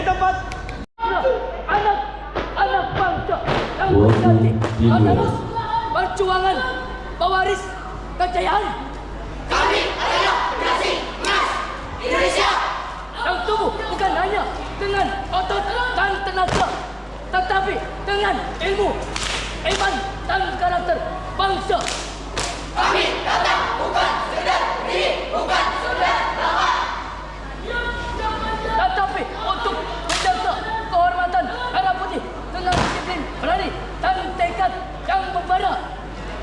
tempat. Anak bangsa yang berganti adalah perjuangan pewaris kejayaan. Kami adalah generasi emas Indonesia Yang tumbuh bukan hanya dengan otot dan tenaga, tetapi dengan ilmu, iman, dan karakter bangsa. Kami datang bukan sekedar berdiri, bukan sekedar lawan, Tetapi untuk menjaga kehormatan merah putih dengan disiplin berani dan tekad yang membara.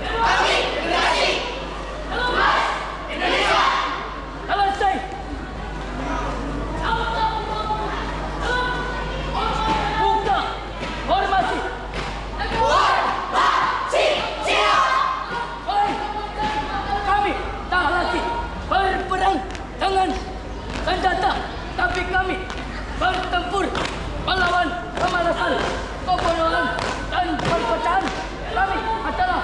kami generasi emas Indonesia. Selesai. Buka formasi. Formasi siap. Baik. Kami tak lagi berperang dengan senjata, tapi kami bertempur melawan kemalasan, kebodohan, dan perpecahan. Kami adalah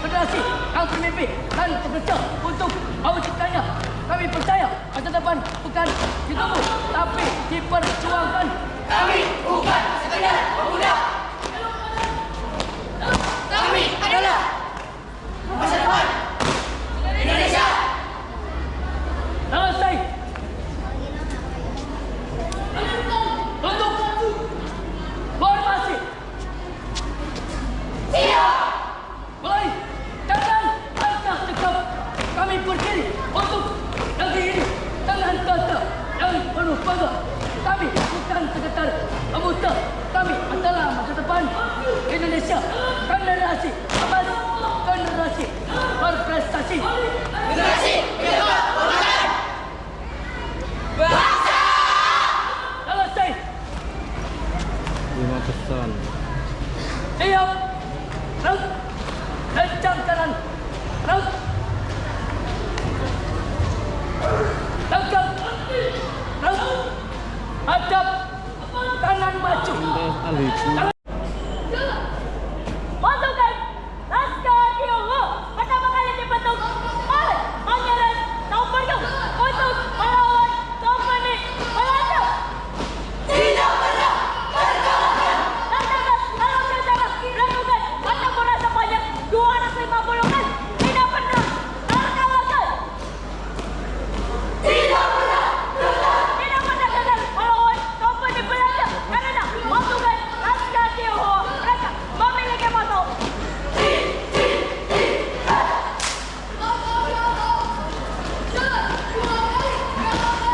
generasi yang bermimpi dan bekerja untuk mewujudkannya. Kami percaya masa depan bukan ditunggu, tapi diperjuangkan. Kami bukan sekedar pemuda. Kami adalah masa depan Indonesia. Selesai. Untuk formasi. Siap. Mulai. Jangan langkah tegap. Kami berdiri untuk negeri ini dengan kata yang penuh bangga. Kami bukan sekedar pemuda. Kami adalah masa depan Indonesia. Generasi emas, generasi berprestasi. Generasi menjaga kehormatan bangsa. Selesai. 5 pesan. Siap. Rem. Kencang kanan. Rem. Tegak. Rem. Hadap. Kanan maju. Aliku. Pasukan Laskar Tiongho pertama kali dibentuk oleh Pangeran Napoleon untuk melawan Kompeni Belanda. Tidak pernah terkalahkan. Tercatat dalam sejarah dilakukan pertempuran sebanyak 250 kali tidak pernah terkalahkan. Tidak pernah Tidak pernah gagal melawan Kompeni Belanda karena pasukan Laskar Tiongho mereka memiliki moto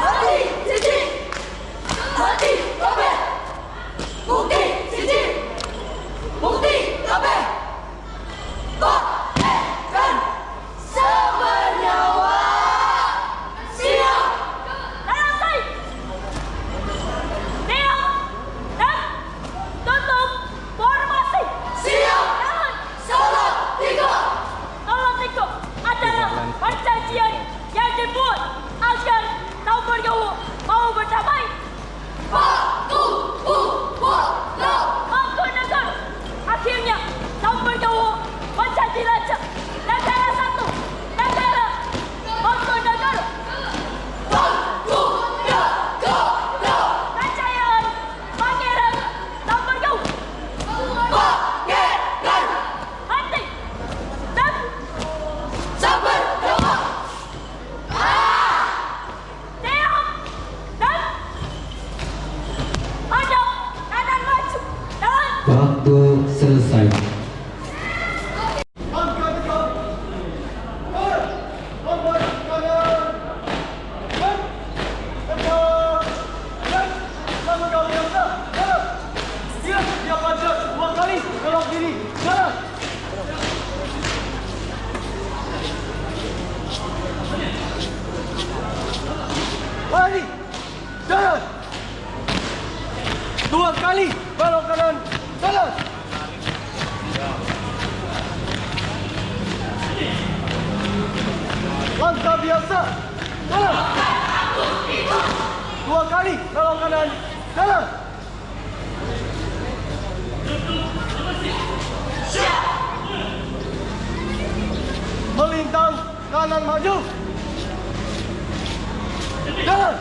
mati siji, mati kabeh. Bukti siji, bukti kabeh. Bahkan sebernyawa. Siap. selesai. Diam dan tutup formasi. Siap. Jalan. Salah tiga. Salah tiga adalah perjanjian yang dibuat agar Napoleon mau berdamai. Batu bola. Mangkunegaran. Akhirnya Napoleon menjadi raja negara satu, negara Mangkunegaran. Batu negara. Kejayaan Pangeran Napoleon. Pangeran Hati dan sabar nyawa. diam dan hadap kanan maju. Jalan. Waktu selesai. Angkat tegap. Nomor kanan. Tegak. Langkah biasa. Jalan. Siap. Siap maju 2 kali. Belok kiri. Jalan. Lari. Jalan. 2 kali. Belok kanan. Jalan. Langkah biasa. Jalan. 2 kali. Belok kanan. Jalan. Melintang kanan maju. Jalan.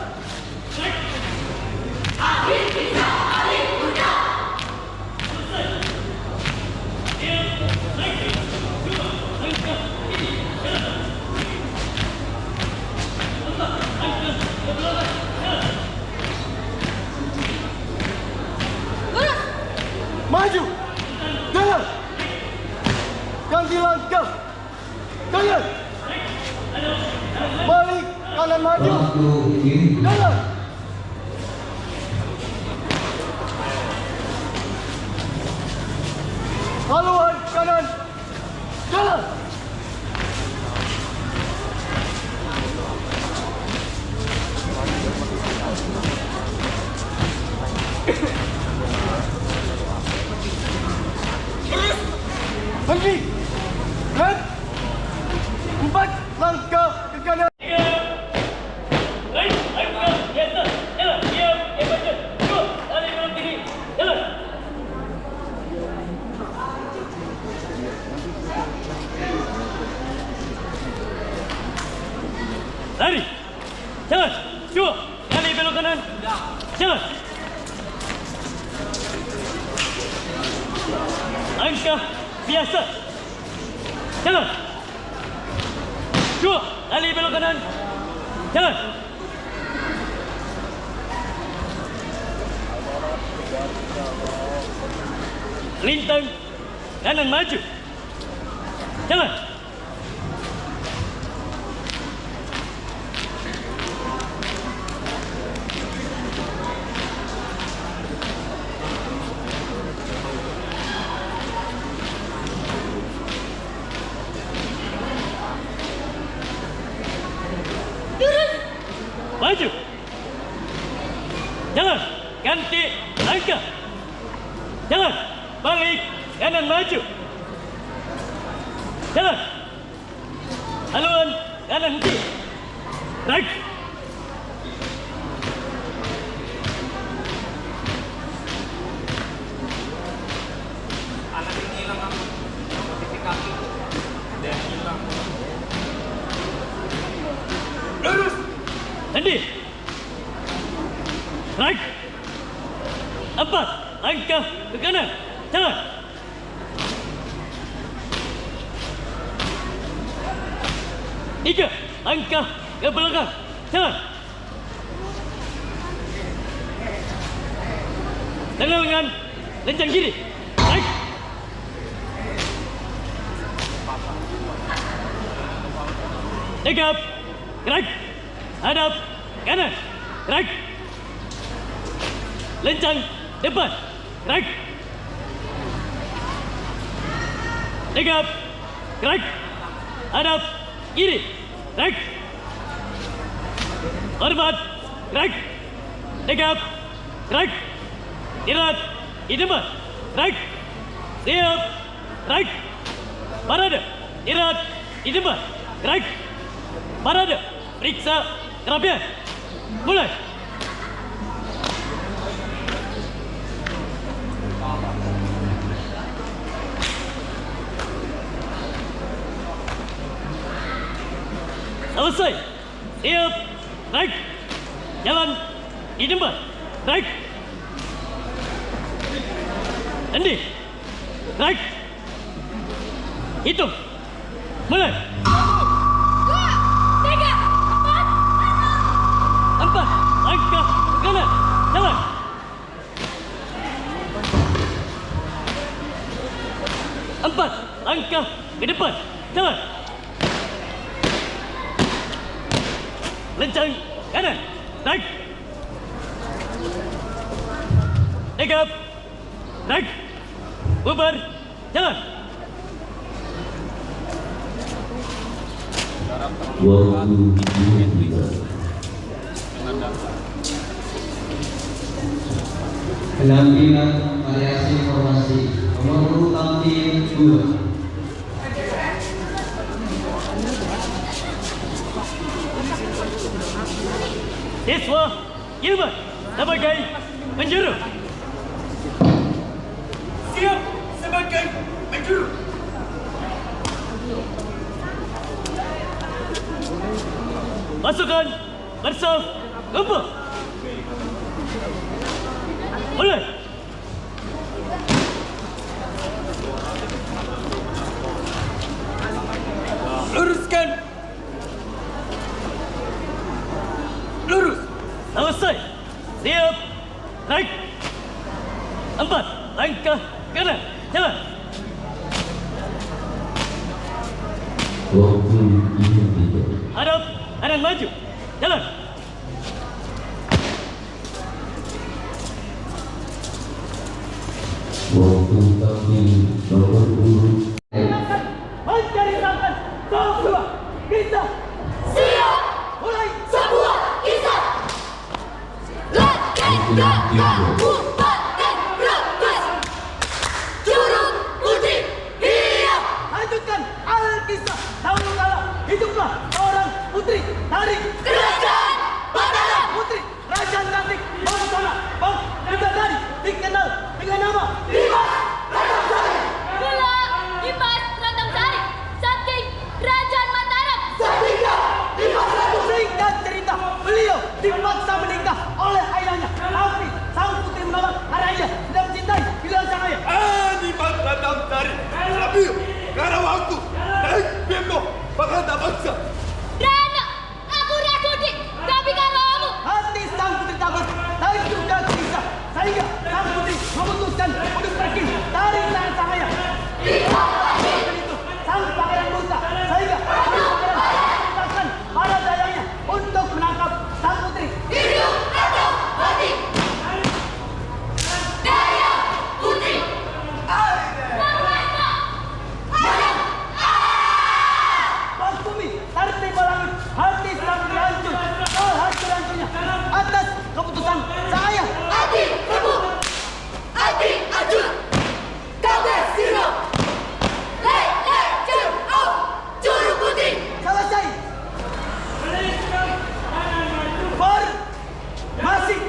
Maju. Jalan. Ganti langkah. Jalan. Balik. Kanan maju. Waktu ini. Jalan. Haluan kanan. Jalan. Berhenti. Red. 4 langkah ke kanan. Baik, langkah biasa. Jalan, diam, baca. 2, lari belok kiri. Jalan. Lari. Jalan. 2, lari belok kanan. Jalan. Langkah biasa. Jalan. 2, lari belok kanan. Jalan. Lintang kanan maju. Jalan. Maju. Jalan. Ganti langkah. Jalan. Balik. Kanan maju. Jalan. Haluan kanan henti. Right. Anak ini hilang notifikasi. Dia hilang. Lurus. Henti. Right. 4 langkah ke kanan. Jalan. Tiga langkah ke belakang. Jalan. Tengah lengan. Lencang kiri. Right. Tegap. Gerak. Hadap. Kanan. Gerak. Lencang. Depan. Gerak. Tegap. Gerak. Hadap. Kiri. Gerak. Hormat. Gerak. Tegap. Gerak. Irat. Di depan. Gerak. Siap. Gerak. Parade. Irat. Di depan. Gerak. Parade. Periksa kerapian. Mulai. Selesai. Siap. Gerak. Jalan. Di depan. Gerak. Henti. Gerak. Hitung. Mulai. 4 langkah ke kanan. Jalan. 4 langkah ke depan. Jalan. Lencang kanan. Gerak. Tegap. Gerak. Bubar. Jalan. Waktu ini. Pendampingan variasi formasi nomor tampil 2. Siswa Gilbert sebagai penjuru. Siap sebagai penjuru. Pasukan bersaf kumpul. Mulai. Luruskan. Lurus. Selesai. Siap. Naik. 4 langkah Kanan. Jalan. Waktu dimulai. Hadap. Kanan maju. Jalan. Waktu tampil nomor urut Mencari tangan. Semua. Kita. Siap. Mulai. Semua kisah. Legenda Kabupaten Brebes. Curug Putri. Iya. Lanjutkan Alkisah. Dahulu kala hiduplah seorang putri dari Kerajaan Mataram. putri kerajaan cantik Bangsana Bang Bidadari dikenal dengan nama Dimas Ratnasari. Mula Dimas Ratnasari saking Kerajaan Mataram. Sehingga Dimas Ratnasari. Singkat cerita, beliau dipaksa menikah oleh ayahnya. Tapi sang putri menolak karena ia tidak mencintai pilihan sang ayah. Dimas Ratnasari. Tapi karena waktu naik bemo bangsa bangsa. Rana, aku Rasudi, tapi kalau kamu Hati sang putri takut dan juga gelisah. Sehingga sang putri memutuskan untuk pergi dari tangan sang ayah. Dan itu sang pangeran murka. Sehingga sang pangeran memerintahkan para dayangnya untuk menangkap sang putri. Hidup atau mati. Daya Putri. Bang bumi, tertimpa langit, hati sang putri hancur. Sehancur-hancurnya atas keputusan sang ayah. Ati rebut. Ati ajur. Kabeh siro. Legend of Curug Putri. Selesai. Masih.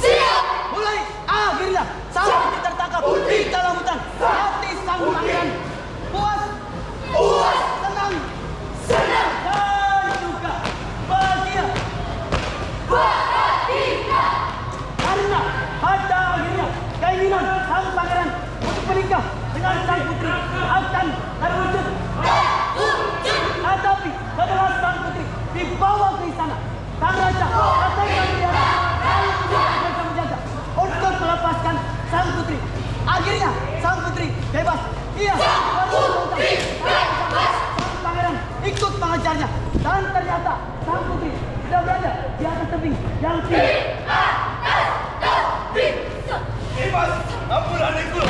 Siap. Mulai akhirnya sang putri tertangkap di dalam hutan. Hati sang pangeran puas, Puas. senang, Senang. dan juga bahagia Bahagia. karena pada akhirnya keinginan sang pangeran untuk menikah dengan sang putri akan terwujud. Wujud. Tetapi setelah sang putri dibawa ke istana, sang raja atau sang penjara lalu menjaga untuk melepaskan sang putri. Akhirnya sang putri bebas. Ia Putri bebas. sang pangeran ikut mengejarnya dan ternyata sang putri sudah berada di atas tebing yang tinggi. Dimas, ampunan itu.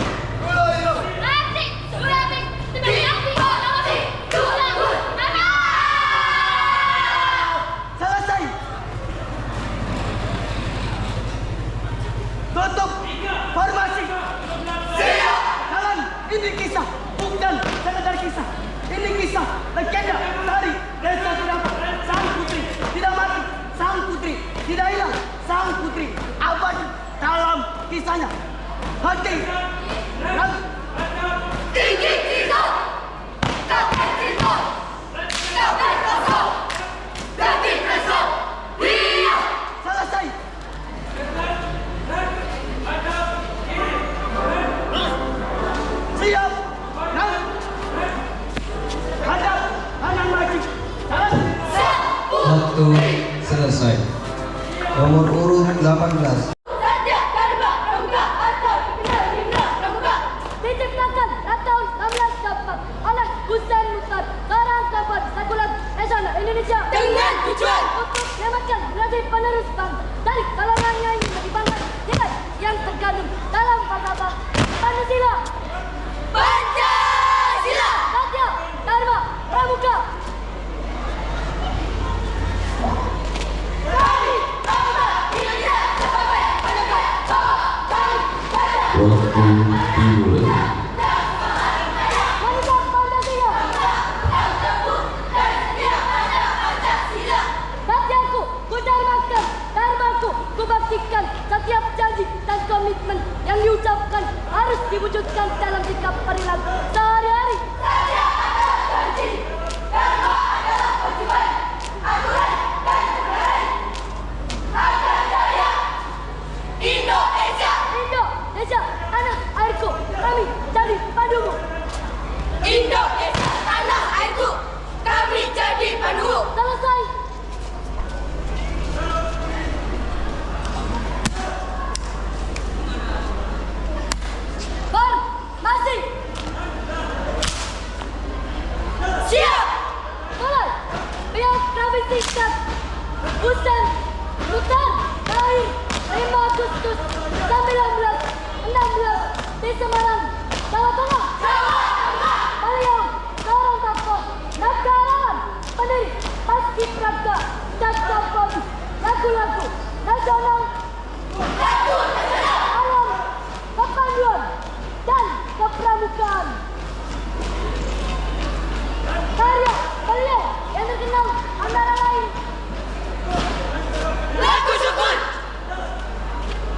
Asik, Surabik, sebenarnya Mati. Tulang. Selesai. Tutup formasi. Siap. Jalan. Ini kisah, bukan sekedar kisah. Ini kisah legenda dari desa Sudapa. Sang putri tidak mati, sang putri tidak hilang, sang putri abadi dalam kisahnya. Hati. Tinggi Cito. Kabeh Cito. Kabeh Koso. Daging Koso. Iya. Selesai. Siap. Hadap kanan maju. Jalan. Waktu selesai. Nomor urut 18. Satya Dharma Pramuka atau dikenal Indra Pramuka. diciptakan tahun 1644 oleh Hussein Mukhtar Karangkapan Sagulat Nasional Indonesia Dengan tujuan untuk menyelamatkan generasi penerus bangsa dari kalangan yang dibangun dengan yang terkandung dalam falsafah Pancasila. Pancasila. Satya Dharma Pramuka. Kami bangsa Indonesia sebagai penegak sama kami pada waktu dimulai. Wanita Pancasila. teguh dan setia pada Pancasila. Satyaku ku dharmakan, dharmaku ku baktikan. Setiap janji dan komitmen yang diucapkan harus diwujudkan dalam sikap perilaku sehari-hari. Satya adalah janji, dharma adalah kewajiban, aturan dan negara. Harga daya Indonesia. Indonesia, tanah airku, kami jadi padumu. Indonesia tanah airku, kami jadi penuh. Selesai. Agustus 1916 di Semarang, Jawa Tengah. Beliau seorang tokoh negarawan, pendiri paskibraka dan komponis lagu-lagu nasional, alam, kepanduan, dan kepramukaan. Karya beliau yang terkenal antara lain Lagu Syukur,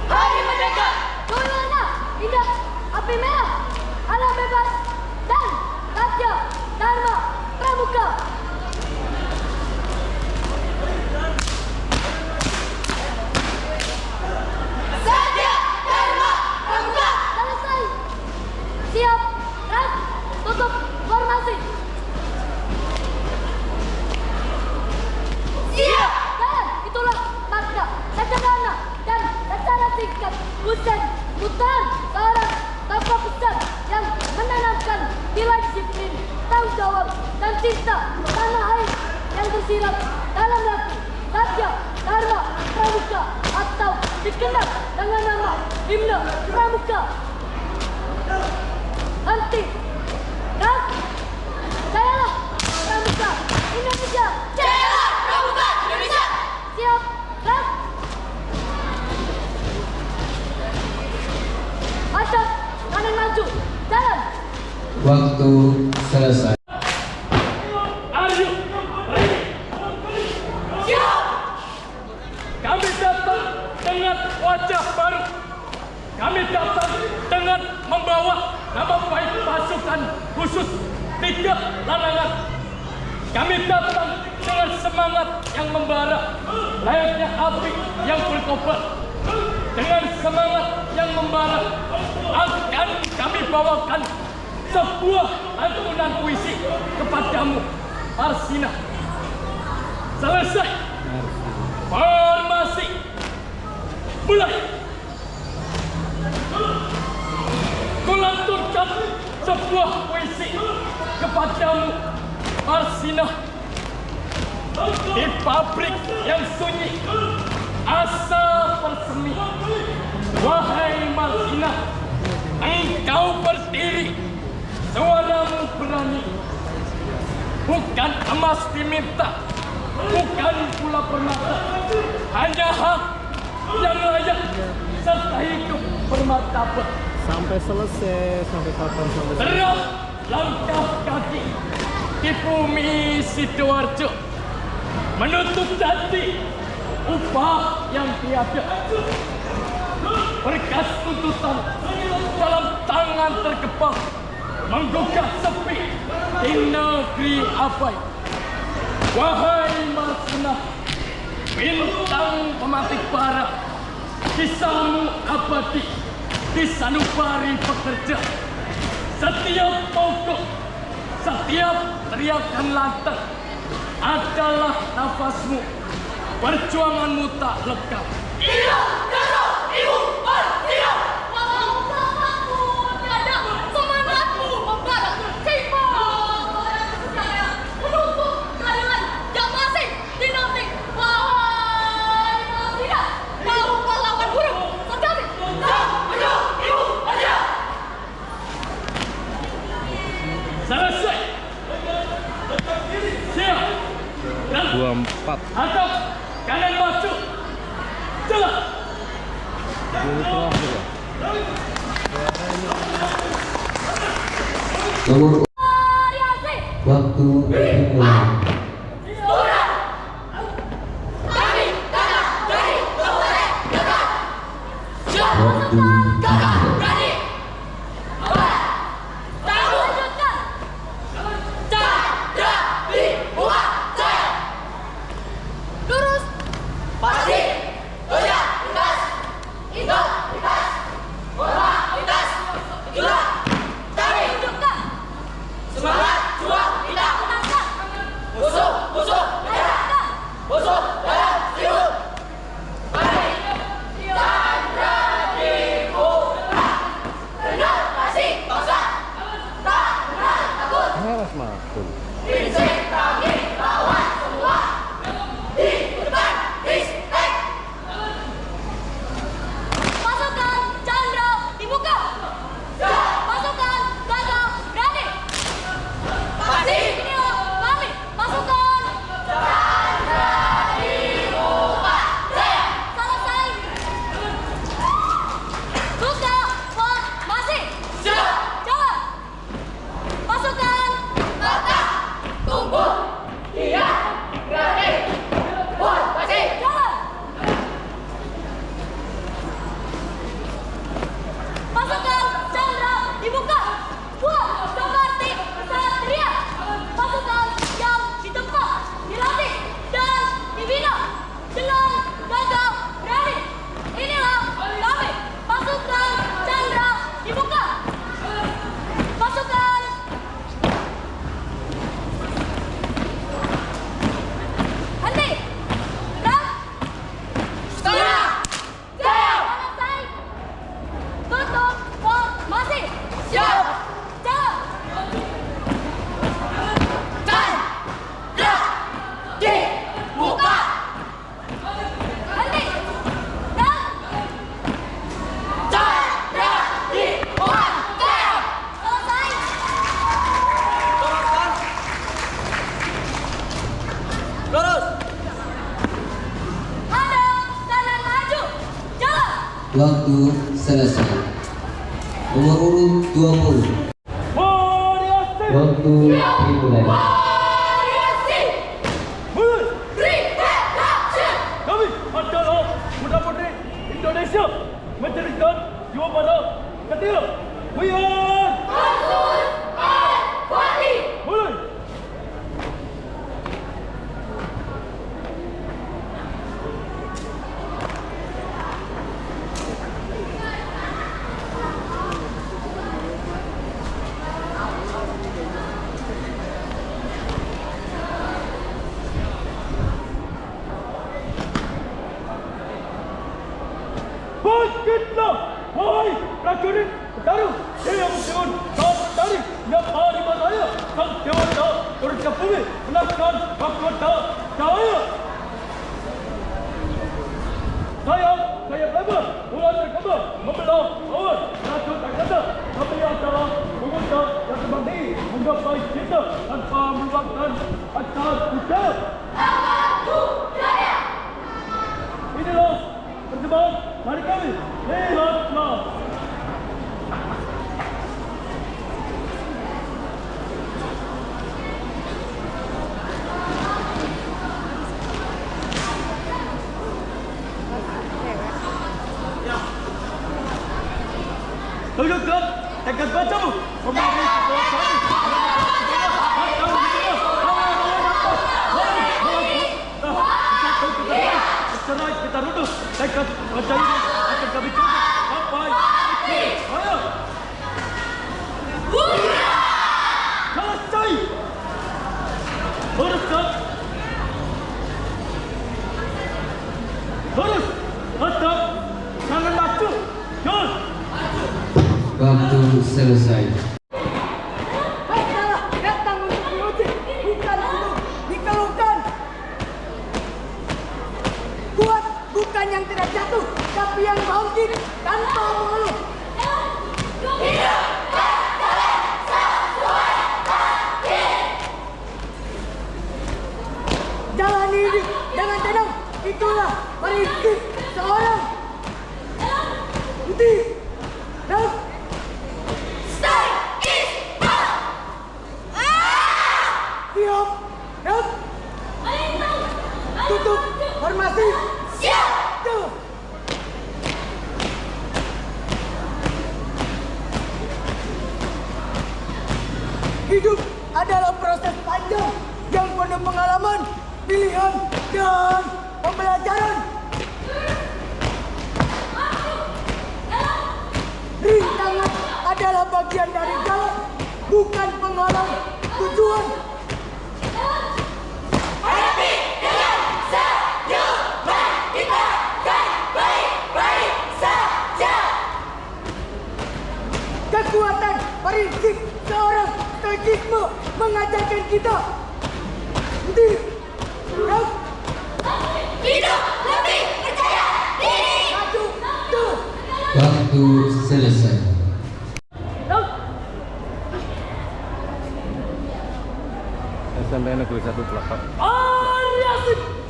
Hari Merdeka, Duyana, Indah, Api Merah, Alam Bebas, dan Satya, Dharma, Pramuka. Satya, Dharma, Pramuka. Selesai. Siap, ras, tutup formasi. Siap. Dan itulah makna sederhana dan secara singkat Hussein Mukhtar, seorang tokoh besar yang menanamkan nilai disiplin, tanggung jawab, dan cinta tanah air yang tersirat dalam lagu Satya, Dharma, Pramuka atau dikenal dengan nama Himne Pramuka. Henti. Dan jayalah Pramuka Indonesia. Jayalah Pramuka Indonesia. Siap, gerak. Hadap, kanan maju, jalan. Waktu selesai. Are you ready? Siap. Kami datang dengan wajah baru. Kami datang dengan membawa nama baik pasukan khusus 3 larangan. Kami datang dengan semangat yang membara, layaknya api yang berkobar. Dengan semangat yang membara, akan kami bawakan sebuah lantunan puisi kepadamu, Marsina. Selesai. Formasi. Mulai. Kulanturkan sebuah puisi kepadamu, Marsina. Di pabrik yang sunyi, asa bersemi. Wahai Marsina, engkau berdiri, suaramu berani. Bukan emas diminta, bukan pula permata, hanya hak yang layak serta hidup bermartabat. Sampai selesai, sampai kapan sampai selesai? Terus langkah kaki di bumi Sidoarjo, menutup janji upah yang tiada. Berkas tuntutan dalam tangan terkepal, menggugah sepi di negeri abai. Wahai Marsina, bintang pemantik bara, kisahmu abadi di sanubari pekerja. Setiap pokok, setiap teriakan lantang adalah nafasmu. Perjuanganmu tak lekang. Hidup Darah Ibu Marsina. Walau bapakmu tiada, semangatmu membara tercipta. Orang sejarah menuntut keadilan yang masih dinanti. Wahai Marsina, kau pahlawan buruk sejati. Darah Ibu Marsina. Selesai. Siap. Dan 24. hadap kanan maju. Jalan. Nomor Variasi. waktu dimulai. Surat. Kami datang dari Kabupaten Gagak. Waktu Gagak dimulai. berani. Awal. Tahu. Lanjutkan. Chandra Dibuka Jaya. Lurus. Pasti. Goyang lintas. Indo lintas. Bola lintas. Itulah. Kami. Lanjutkan. Semangat juang kita. Tenangkan. Musuh. Musuh. Lanjutkan. Musuh dalam seribu. Kami. Chandra Dibuka. Waktu selesai. Nomor urut 20. Waktu dimulai. Variasi. Prepare action. Kami adalah Muda-Mudi Indonesia menjadikan jiwa pada ketiga. We are Mansur and Fandi. mulai. Bangkitlah, wahai prajurit baru yang dengan saat dari yang hari raya sang dewata turun ke bumi menaklukkan mahkota cahaya. Saya lebar mulai berkembang membelah awal racun tak kata kami adalah pemuda yang berbakti menggapai kita tanpa meluangkan asas budaya. Inilah persembahan dari kami. Lihatlah. Tunjukkan tekad bacamu memari kekuatan serai kita runtuh tekad baca ini akan kami coba sampai ayo selesai terus tetap jangan maju jangan. Waktu selesai. Adalah datang untuk diuji, bukan untuk dikeluhkan. Kuat bukan yang tidak jatuh, tapi yang bangkit tanpa mengeluh. Hidup berjalan sesuai takdir. Jalani hidup dengan tenang, itulah prinsip seorang. Putih, dan Stay is up. siap, dan tutup formasi. Siap. Tuh. Hidup adalah proses panjang yang penuh pengalaman, pilihan, dan pembelajaran. Rintangan adalah bagian dari jalan, bukan penghalang tujuan. Hadapi dengan senyuman, kita kan baik-baik saja. Kekuatan prinsip seorang stoikisme mengajarkan kita Hidup lebih percaya diri. maju, tuh. Waktu selesai. SMP Negeri 1 Pelakar.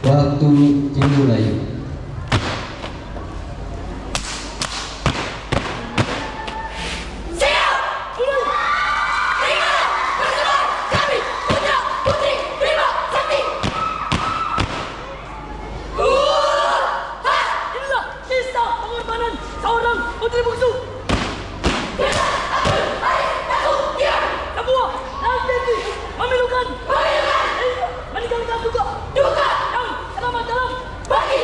Waktu dimulai. Siap. Terimalah persembahan kami, putra putri Bima Sakti. Inilah kisah pengorbanan seorang putri bungsu. Kita akan baik aku diam. Semua nanti memilukan meninggalkan duka Duka yang selamat dalam bagi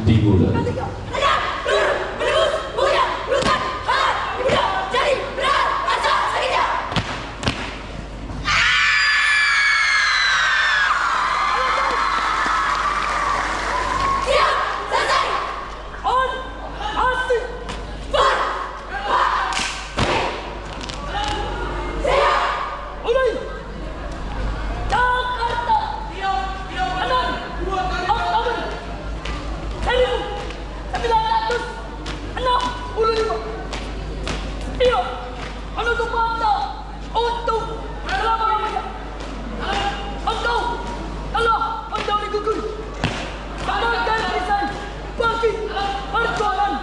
dimulai. Tenang, lurus, menembus, mulia, lutut, halat, dibunuh, jari, berat, rasa, sakitnya. Siap, selesai. On, asik. Fun. Siap. Mulai. Jakarta. Enam. Oktober. 1965. Iya. Menutup mata untuk selama-lamanya. Engkau telah menjadi gugur. Bagaikan perisai bagi perjuangan.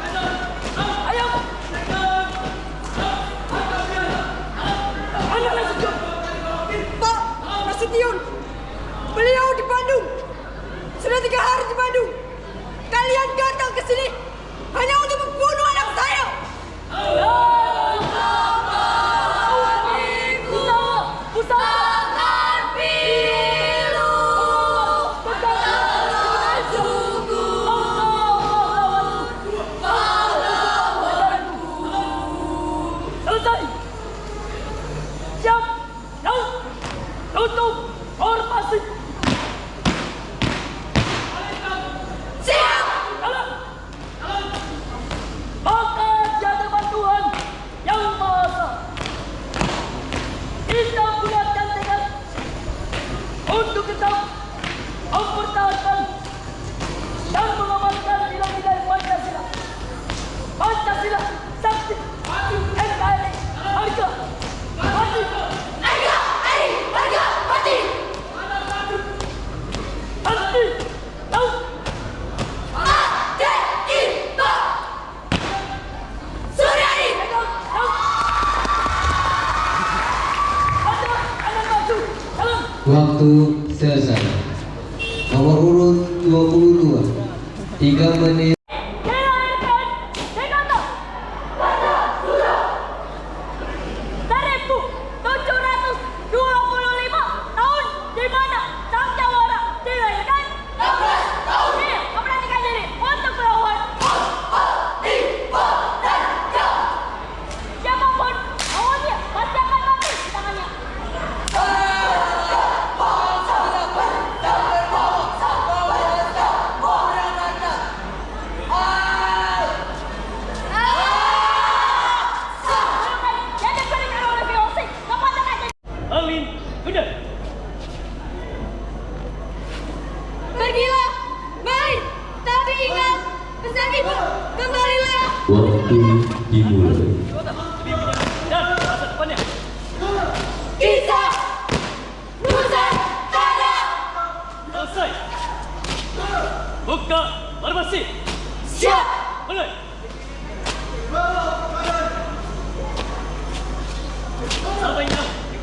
Ayo. Anak Nasution. Pak Nasution, beliau di Bandung. Sudah 3 hari di Bandung. Kalian datang ke sini hanya untuk membunuh anak saya. Tangan pilu, tangan suku, pahlawanku. Selesai. Siap. Jauh. Tutup formasi. Siap. Jalan. Maka di hadapan Tuhan yang Maha Esa, kita gunakan tekad untuk tetap mempertahankan dan mengamalkan nilai-nilai Pancasila. Pancasila sakti, NKRI, harga, mati. NKRI, harga mati. Mati. Tahu. Ateisme. Suryadi. Ada anak maju. Salam. Waktu selesai. Nomor urut 22. 3 menit. Dilahirkan di kota 1725 tahun di mana Sang Jawara dilahirkan. 16 tahun. Iya, memberanikan diri untuk melawan siapapun lawannya pasti akan mati di tangannya. Yang diberikan oleh VOC kepada Raja. Amin. Benar. Pergilah, baik. Tapi ingat pesan ibu, kembalilah. Waktu dimulai. Dan masa depannya. Kisah Nusantara. Selesai. Buka formasi. Siap. Mulai. Sampainya di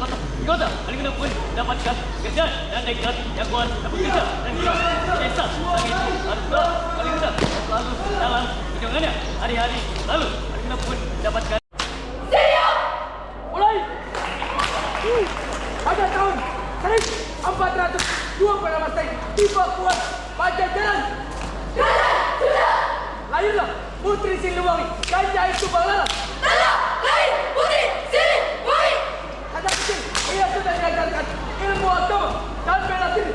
kota paling kena pun dapatkan kerjaan dan nekat yang kuat dapat kerja dan kuat desa sang itu harus doa paling mudah selalu dalam perjuangannya hari-hari lalu paling kena pun dapatkan. Siap. Mulai. Pada tahun 1402 Masehi tiba kuat Pajajaran. Jalan sudah. Lahirlah Putri Siliwangi, Gajah itu Balalang. Telah lahir Putri Siliwangi. Sejak kecil ia sudah diajarkan ilmu agama dan bela diri.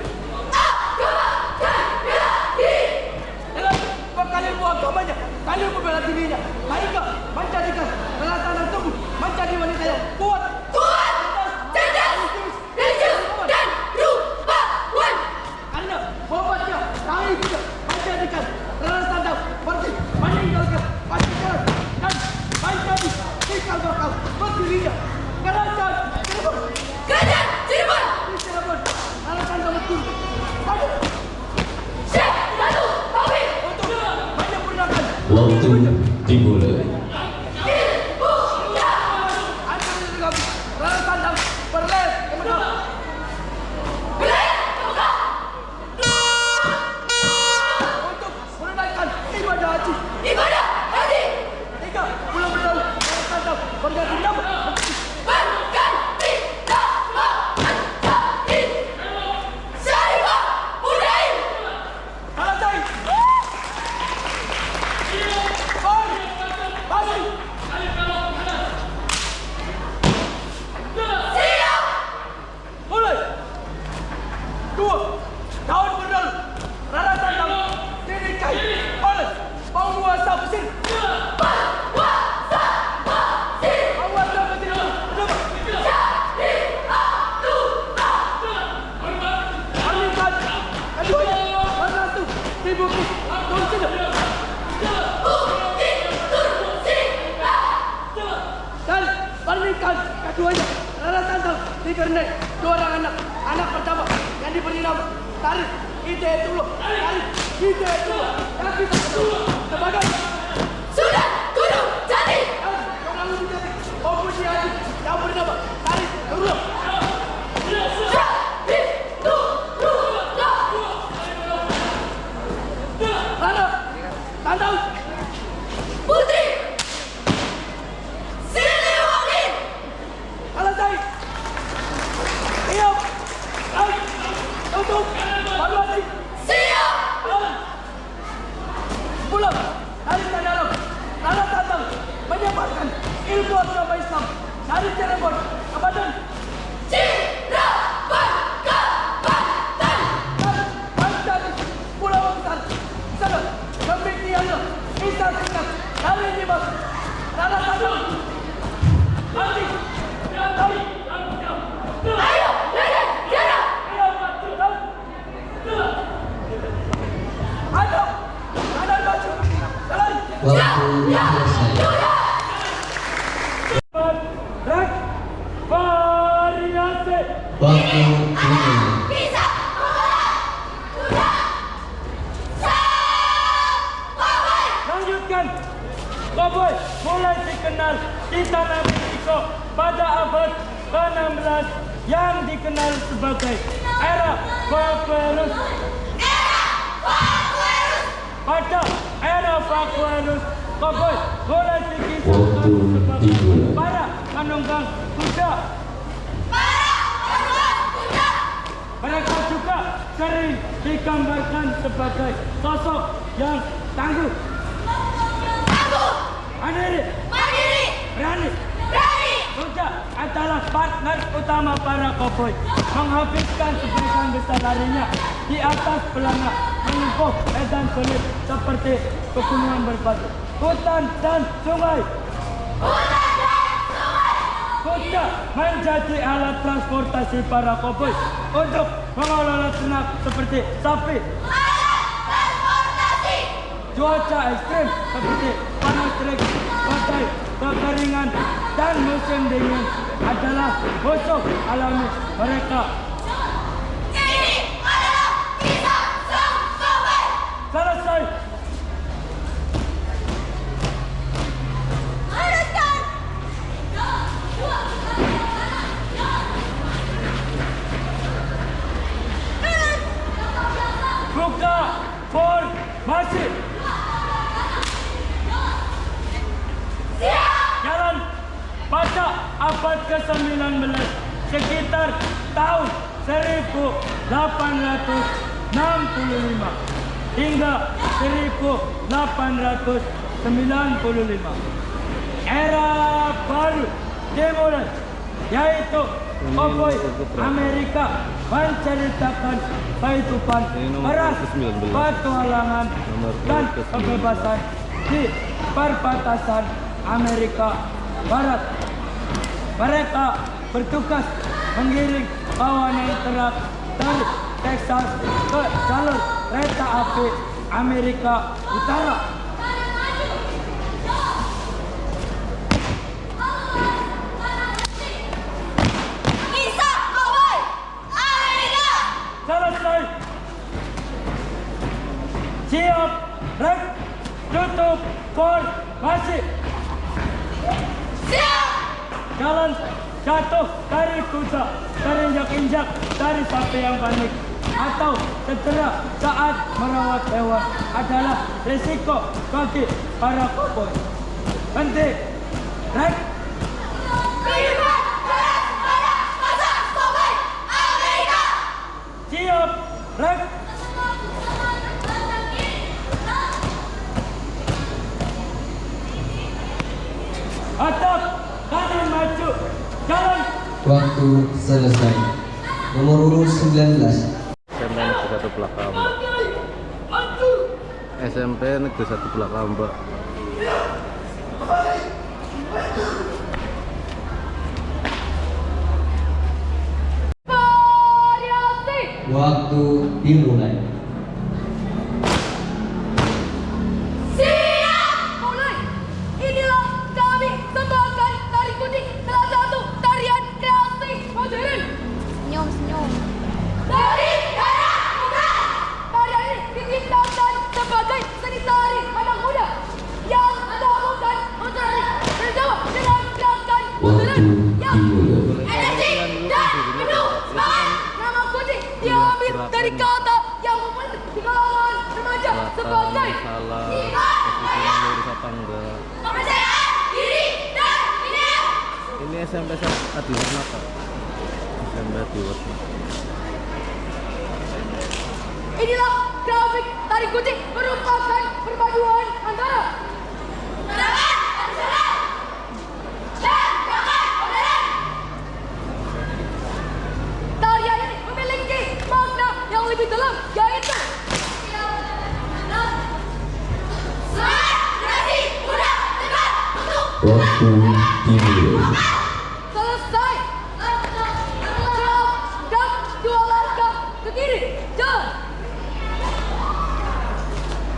Agama dan bela diri. Dengan bekal ilmu agamanya dan ilmu bela dirinya, Maika menjadikan relatan tubuh menjadi wanita yang kuat, Kuat, cerdas, religius, dan rupawan. karena bobotnya kami juga menjadikan relatan seperti meninggalkan Pajajaran dan menjadi cikal bakal berdirinya kerajaan Cirebon. Kerajaan Cirebon. Di Cirebon, relatan betul. Syekh Satu Tauhid. Untuk menyempurnakan Waktu dimulai. Ilmunya. antara dengan relatan dan berleh kemenang. Wilayah terbuka. Untuk menunaikan ibadah haji. Ibadah haji. 3 bulan berlalu, relatan dan berganti nama. Berganti nama menjadi Syarifah Udaim. Selesai. turun sini. Dan palingkan keduanya. Rara Santang dikernet 2 orang anak. Anak pertama yang diberi nama Tarik Hidayatullah. Tarik Hidayatullah. Yang kita kenal sebagai Sudah kudu jadi. orang menjadi Opusi Haji yang bernama Tarik Nurullah. Rara Santang Putri Siliwangi. selesai. Siap. Tutup. Evaluasi. Siap. Pulang dari ke dalam. Rara Santang menyebarkan ilmu agama Islam dari Cirebon ke Banten. Cirebon ke Banten. Dan menjadi pulau besar. Sana demikianlah kisah singkat dari Dimas Rara Santang. Mati. Ayo, Raden, Jara. Ayo, kanan maju. Jalan. Waktu selesai. Rek. Variasi. Waktu dimulai. Bisa. Sudah. Sampai. Lanjutkan. Cowboy mulai dikenal di tanah Meksiko pada abad ke-16 yang dikenal sebagai era Vaqueros. Pada era Vaqueros, cowboy mulai dikisahkan Waktu sebagai dimulai. para penunggang kuda. Mereka juga sering digambarkan sebagai sosok yang tangguh, mandiri, berani. Kuda adalah partner utama para koboi, menghabiskan sebagian besar harinya di atas belanga, menempuh medan sulit seperti pegunungan berbatu, hutan dan sungai. Kuda menjadi alat transportasi para koboi untuk mengelola ternak seperti sapi. Cuaca ekstrim seperti panas terik, badai, kekeringan, dan musim dingin adalah musuh alami mereka. Ini adalah kisah sang cowboy. Selesai. Haruskan. Buka formasi. Jalan pada abad ke-19 sekitar tahun 1865 hingga 1895. Era baru dimulai, yaitu koboi Amerika menceritakan kehidupan peras, petualangan, dan kebebasan di perbatasan Amerika Barat. Mereka bertugas mengiring kawanan truk dari Texas ke jalur kereta api Amerika Utara. Kisah cowboy Amerika. Selesai. Siap, rek, tutup formasi. Siap. Jalan jatuh dari kuda, terinjak-injak dari sapi yang panik, atau cedera saat merawat hewan adalah risiko bagi para koboi. Henti, rek. Kehidupan keras pada masa cowboy Amerika. Siap, rek. Atap, kanan maju, jalan. Waktu selesai. Nomor urut 19. SMP Negeri 1 Pelakamba. SMP Negeri 1 Pelakamba. Waktu dimulai. dimulai. Energi dan penuh semangat. Nama Kuti diambil dari kata yang membentuk di kalangan remaja sebagai sifat lurus apa enggak? kepercayaan diri dan ideal. Ini SMP di warna Pak. SMP di warna. Inilah grafik tarik kucing merupakan perpaduan antara gerakan tradisional dan gerakan modern. Tarian ini memiliki makna yang lebih dalam, yaitu semangat generasi muda tegak untuk Waktu dimulai. selesai. Dan dua langkah ke kiri dan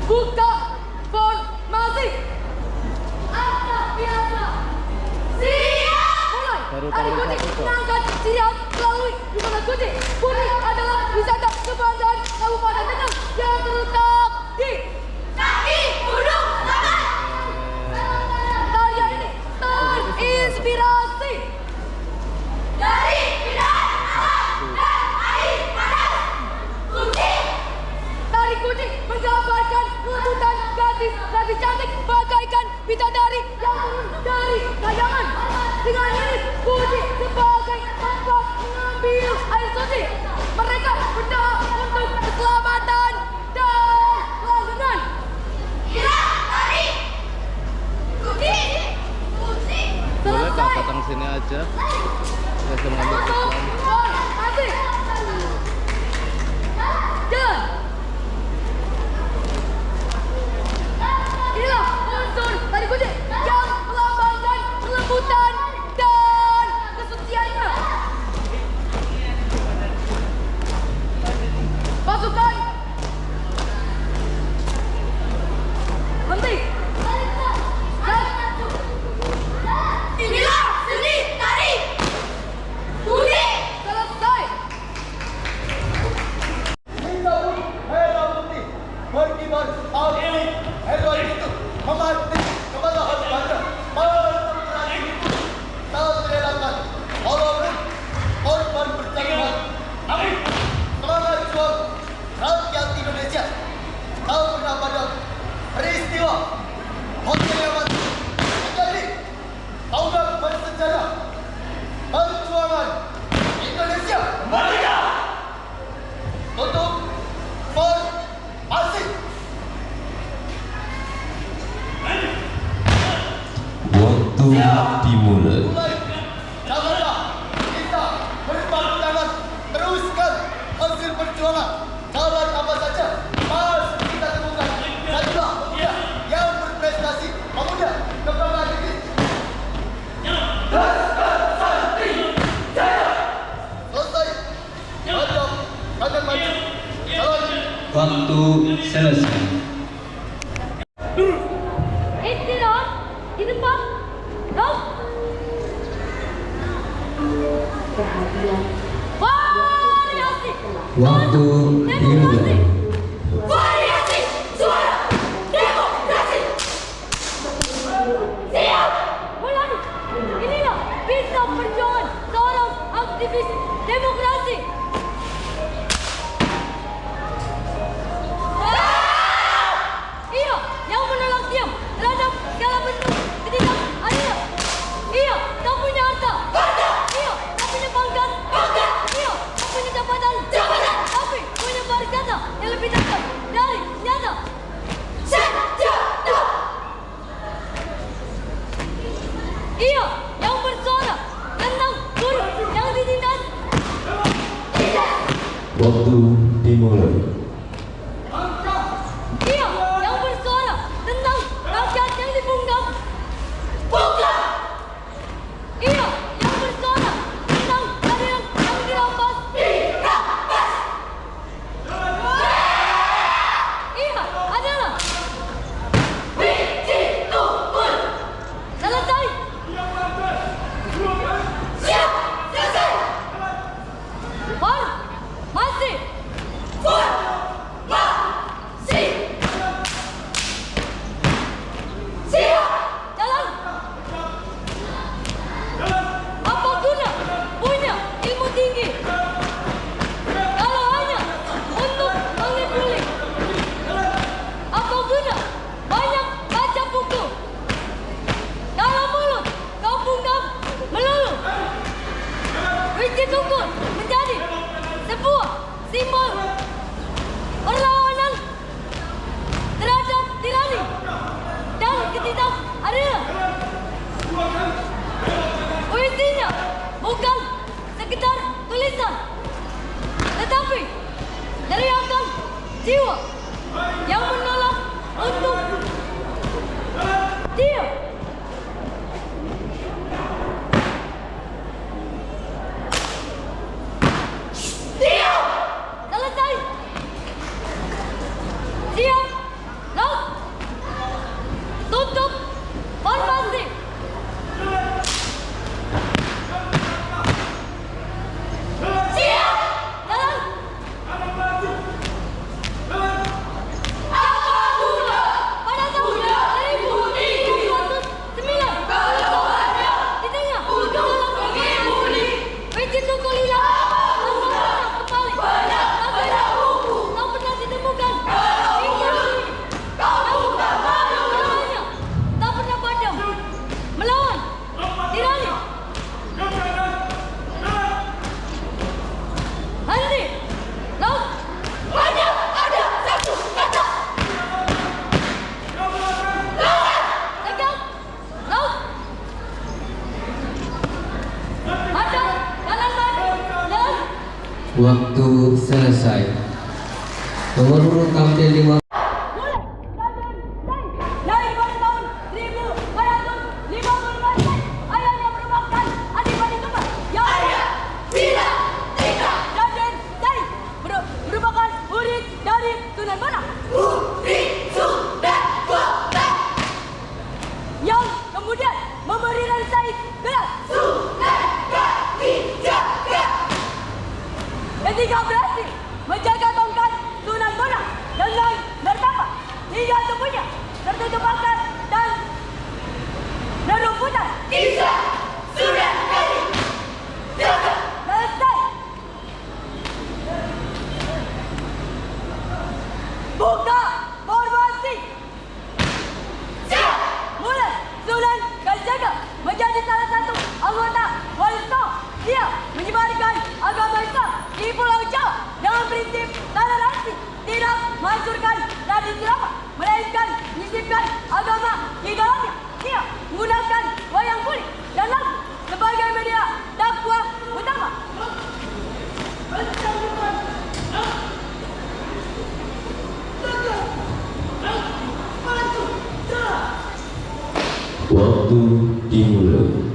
buka formasi. Angkat biasa. Siap. Mulai. Baru Tarik tarik kucing satu, Pak. mengangkat siap melalui wisata kucing. Kucing adalah wisata kebanggaan Kabupaten Tegal yang terletak di kaki Gunung Selamat. Tarian ini terinspirasi dari pindahan alam dan air panas. Kucing. Tari kucing menggambarkan kelembutan gadis cantik bagaikan bidadari yang turun dari kayangan. Dengan ini kucing sebagai tempat mengambil air suci. Mereka berdoa untuk keselamatan dan kelanggengan. Gila, tari. Kucing. Boleh Kak Selesai. datang sini aja. Saya semua mau Untuk Islam. formasi. Dan inilah unsur tari kucing yang melambangkan kelembutan dan kesuciannya. Pasukan henti. Inilah seni tari kucing. Selesai. Hindau, Hera Putih, berkibar api, Hera itu memati kepada hati-hati, berterima itu, tak terelakkan, walaupun korban berjatuhan. Namun, semangat juang rakyat Indonesia tak pernah pada peristiwa Hotel Yaman menjadi tonggak bersejarah perjuangan Indonesia merdeka. Untuk formasi. Waktu dimulai. Mulai. Janganlah kita berpadu tangan teruskan hasil perjuangan. Jalan apa saja pasti kita temukan. Sajalah pemuda yang berprestasi, pemuda kebanggaan negeri. Selesai. Hadap, kanan maju. Jalan. Waktu selesai. Istirahat di depan. Go. Variasi. Waktu dimulai. Variasi suara demokrasi. Siap. Mulai. Inilah kisah perjuangan seorang aktivis demokrasi. Ia yang menolak diam terhadap segala bentuk ketidakadilan. Ia tak punya harta. Ia tak punya pangkat. Ia tak punya jabatan. Tapi punya baris kata yang lebih dekat dari senjata. Senjata. Ia yang bersuara tentang buruh yang ditindas. Waktu dimulai. Ia yang bersuara tentang rakyat yang dibungkam. Bukan. Ia yang bersuara tentang keadilan yang dirampas. Dirampas. Ia adalah Biji tumpul. selesai. Siap. Selesai. Masih Formasi. jiwa yang menolak untuk dia. Diam! Selesai! Diam! Laut! Tutup formasi! Siap! Jalan! Pada tahun 1909 di tengah Peci Tukulila kembali tak pernah ditemukan hingga kini. Namun keduanya tak pernah padam melawan tirani. Henti! Laut! Hanya ada satu kata. Laut! Tegak! Laut! Ada kanan maju dan Waktu selesai. Nomor urut tampil 5. mulai. Dari pada tahun 1454 ayahnya merupakan adipati tunggal yang tidak Raden Said merupakan murid dari Sunan Bonang. Yang kemudian memberi Raden Said gelar ketika berhasil menjaga tongkat Sunan Bonang dengan bertapa hingga tubuhnya tertutup pagar dan nerumputan. Selesai. Buka formasi. Mulai. Sunan Kalijaga menjadi salah satu anggota Wali Songo. Dia menyebarkan agama Islam di Pulau Jawa dengan prinsip toleransi, tidak menghancurkan tradisi lama, melainkan menyisipkan agama di dalamnya. Dia menggunakan wayang kulit dan lagu sebagai media dakwah utama. Waktu dimulai.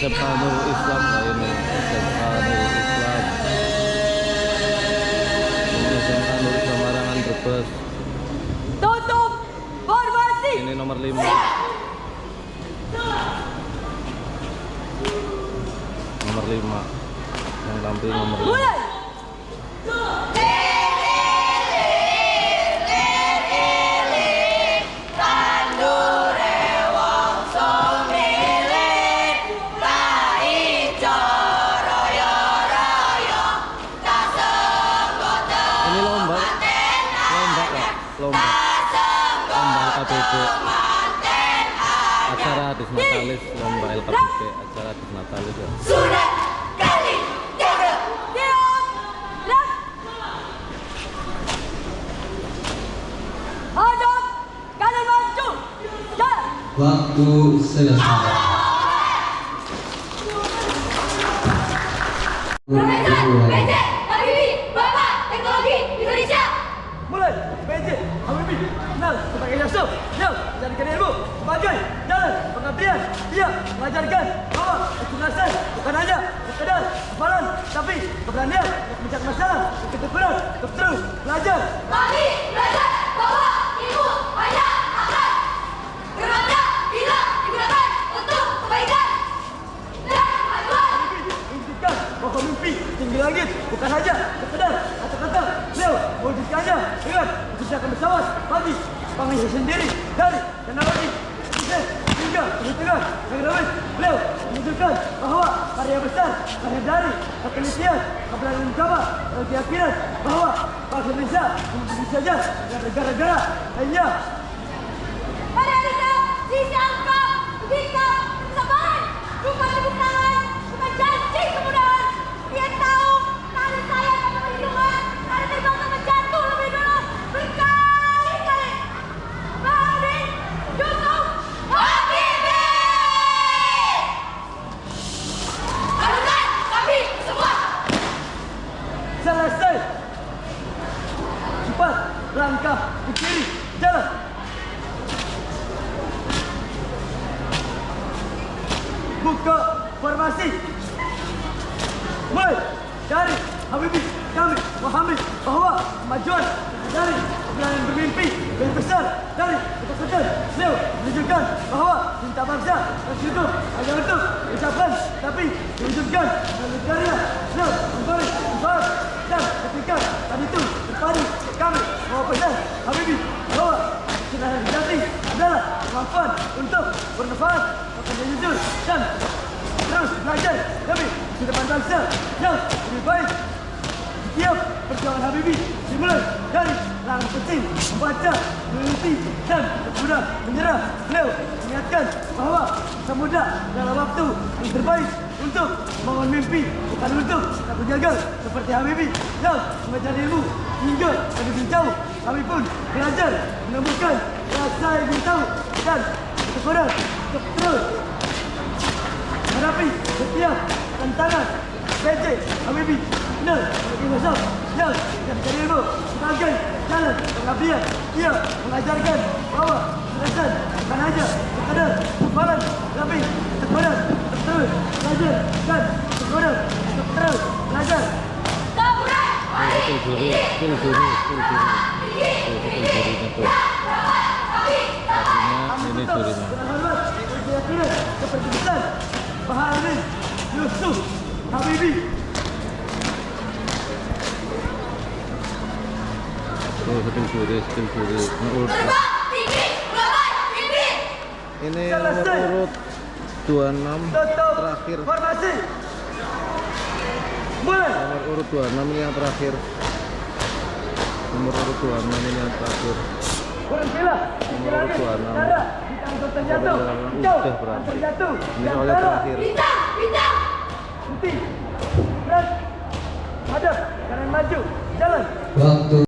SMA Nurul Islam ini SMA Nurul Islam Marangan Brebes. Tutup formasi. Ini nomor 5. Nomor 5 yang tampil nomor 5. Mulai. LKPP acara Disnatalis, lomba LKPP acara Disnatalis ya. Sudah kali jaga. Diam. Gerak. Hadap kanan maju. Jalan. Waktu selesai. Profesor PJ Habibie, Bapak Teknologi Indonesia. Mulai. PJ Habibie kenal sebagai Yusuf. Dia menjadikan ilmu sebagai jalan pengabdian. Dia mengajarkan bahwa kecerdasan bukan hanya sekedar hafalan, tapi keberanian untuk mencari masalah, ketekunan untuk terus belajar. Kami belajar bahwa ilmu hanya akan bermanfaat bila digunakan untuk kebaikan dan kemajuan. Menunjukkan bahwa mimpi tinggi langit bukan hanya sekedar kata-kata. Beliau mewujudkannya dengan menciptakan pesawat bagi bangsa sendiri dari teknologi. juga perhitungan yang rumit. Beliau menunjukkan bahawa karya besar, karya dari ketelitian, keberanian mencoba, dan keyakinan bahawa bangsa Indonesia mungkin saja dengan negara-negara lainnya. Pada kita, sisi angka, kita, kesabaran, bukan tepuk tangan, bukan janji kemudahan. Dia tahu, tali saya akan perlindungan, tali terbang akan jatuh lebih dulu, berkali-kali. Habib, Yusuf, Habibie! Harukan kami semua! Selesai. Cepat, langkah ke kiri, jalan. Buka formasi. Mulai dari Habibie, kami memahami bahawa kemajuan dari keberanian bermimpi lebih besar dari ketakutan. Beliau menunjukkan bahawa cinta bangsa dan hidup hanya untuk ucapan, tapi diwujudkan melalui karya. Beliau memberi manfaat dan ketika tadi itu terpadu kami bawa pesan Habibie bahawa kesenangan sejati adalah kemampuan untuk bermanfaat, bekerja jujur dan terus belajar demi masa depan bangsa yang lebih baik. Setiap perjuangan Habibie dimulai dari langkah kecil, membaca, meneliti dan tak mudah menyerah. Beliau mengingatkan bahawa masa muda adalah waktu yang terbaik untuk membangun mimpi, bukan untuk takut gagal seperti Habibie yang mengajar ilmu hingga lebih jauh. Kami pun belajar menemukan rasa ingin tahu dan ketekunan untuk terus hadapi setiap tantangan. PJ Habibie benar sebagai sosok yang mencari ilmu sebagai jalan pengabdian. Ia mengajarkan bahawa kecerdasan bukan hanya sekadar hafalan, tapi ketekunan untuk terus belajar dan ketekunan untuk terus belajar. Betul juri. Artinya ini jurinya. Dengan hormat, keyakinan, kepercayaan Baharudin Yusuf Habibie. Betul juri. Menurut ini nomor urut 26 Tutup terakhir. formasi. Mulai. Nomor urut 26 ini yang terakhir. Nomor urut 26 ini yang terakhir. Berhentilah. Nomor urut 26. Cara kita untuk terjatuh. Udah berapa? Terjatuh. Ini soalnya terakhir. Henti. Berat. Hadap. Kanan maju. Jalan. Waktu